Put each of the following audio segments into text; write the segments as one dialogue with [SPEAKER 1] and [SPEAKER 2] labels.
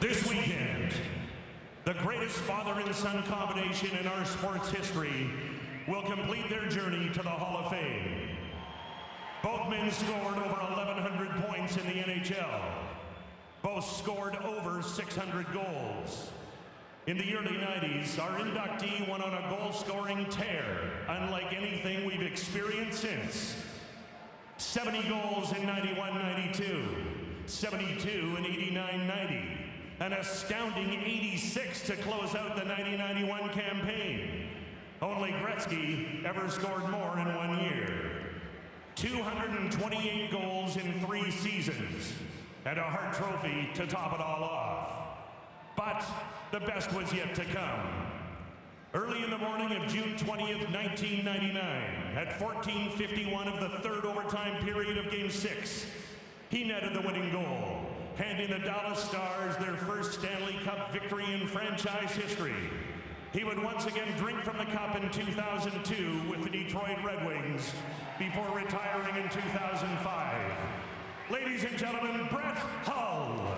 [SPEAKER 1] This weekend, the greatest father and son combination in our sports history will complete their journey to the Hall of Fame. Both men scored over 1,100 points in the NHL. Both scored over 600 goals. In the early 90s, our inductee went on a goal-scoring tear, unlike anything we've experienced since. 70 goals in 91-92, 72 in 89-90, an astounding 86 to close out the 90-91 campaign. Only Gretzky ever scored more in 1 year. 228 goals in 3 seasons, and a Hart Trophy to top it all off. But the best was yet to come. Early in the morning of June 20th, 1999, at 14:51 of the third overtime period of Game 6, he netted the winning goal, handing the Dallas Stars their first Stanley Cup victory in franchise history. He would once again drink from the cup in 2002 with the Detroit Red Wings before retiring in 2005. Ladies and gentlemen, Brett Hull.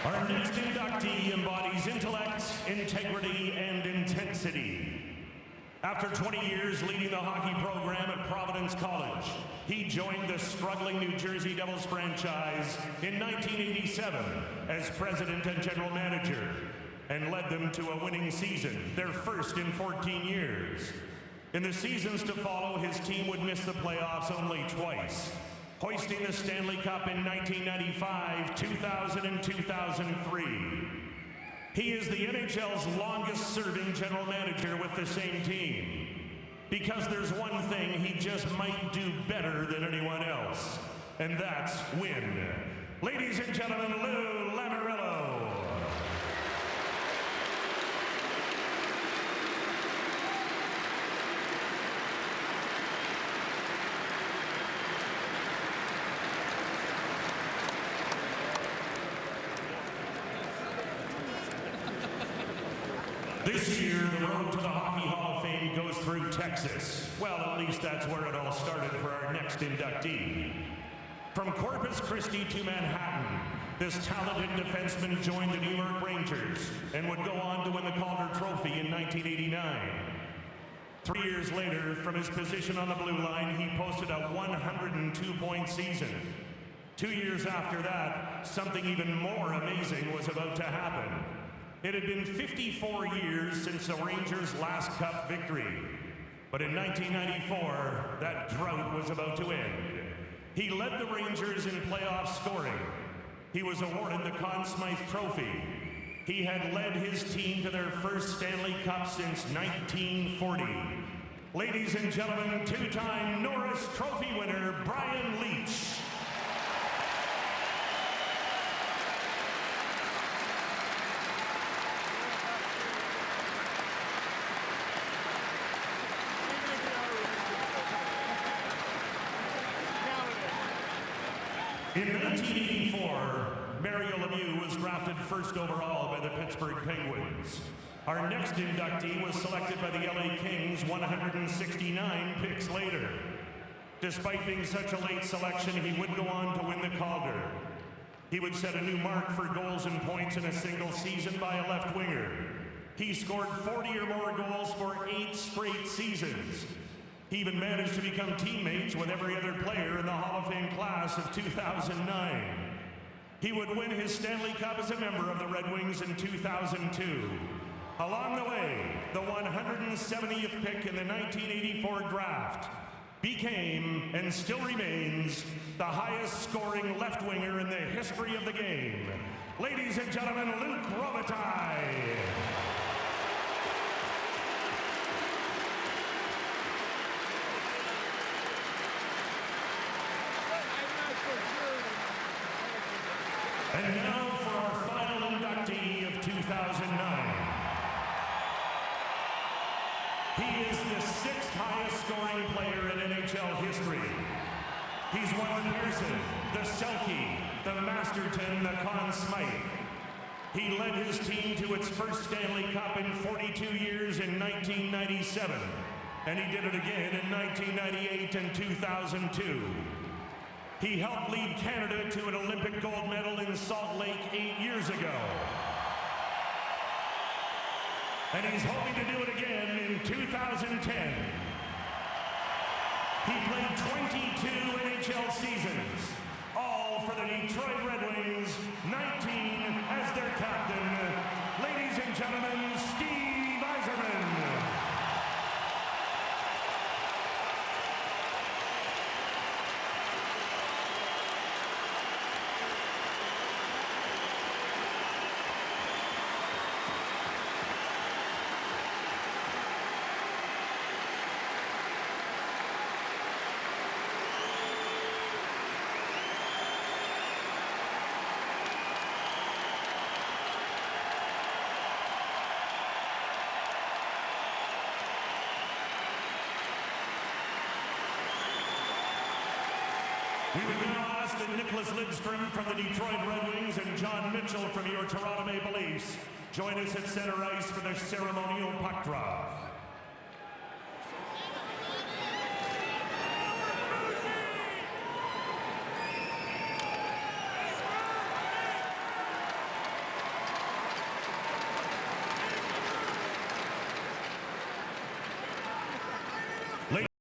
[SPEAKER 1] Our next inductee embodies intellect, integrity, and intensity. After 20 years leading the hockey program at Providence College, he joined the struggling New Jersey Devils franchise in 1987 as president and general manager, and led them to a winning season, their first in 14 years. In the seasons to follow, his team would miss the playoffs only twice, hoisting the Stanley Cup in 1995, 2000, and 2003. He is the NHL's longest-serving general manager with the same team, because there's one thing he just might do better than anyone else, and that's win. Ladies and gentlemen, Lou Lamoriello. This year, the road to the Hockey Hall of Fame goes through Texas. Well, at least that's where it all started for our next inductee. From Corpus Christi to Manhattan, this talented defenseman joined the New York Rangers and would go on to win the Calder Trophy in 1989. 3 years later, from his position on the blue line, he posted a 102-point season. 2 years after that, something even more amazing was about to happen. It had been 54 years since the Rangers' last Cup victory. But in 1994, that drought was about to end. He led the Rangers in playoff scoring. He was awarded the Conn Smythe Trophy. He had led his team to their first Stanley Cup since 1940. Ladies and gentlemen, two-time Norris Trophy winner, Brian Leetch. In 1984, Mario Lemieux was drafted first overall by the Pittsburgh Penguins. Our next inductee was selected by the LA Kings 169 picks later. Despite being such a late selection, he would go on to win the Calder. He would set a new mark for goals and points in a single season by a left winger. He scored 40 or more goals for 8 straight seasons. He even managed to become teammates with every other player in the Hall of Fame class of 2009. He would win his Stanley Cup as a member of the Red Wings in 2002. Along the way, the 170th pick in the 1984 draft became, and still remains, the highest scoring left winger in the history of the game. Ladies and gentlemen, Luc Robitaille. And now for our final inductee of 2009. He is the 6th highest scoring player in NHL history. He's won the Pearson, the Selke, the Masterton, the Conn Smythe. He led his team to its first Stanley Cup in 42 years in 1997, and he did it again in 1998 and 2002. He helped lead Canada to an Olympic gold medal in Salt Lake 8 years ago. And he's hoping to do it again in 2010. He played 22 NHL seasons, all for the Detroit Red Wings, 19 as their captain. Ladies and gentlemen, Steve Yzerman. We would now ask that Nicholas Lidstrom from the Detroit Red Wings and John Mitchell from your Toronto Maple Leafs join us at center ice for the ceremonial puck drop.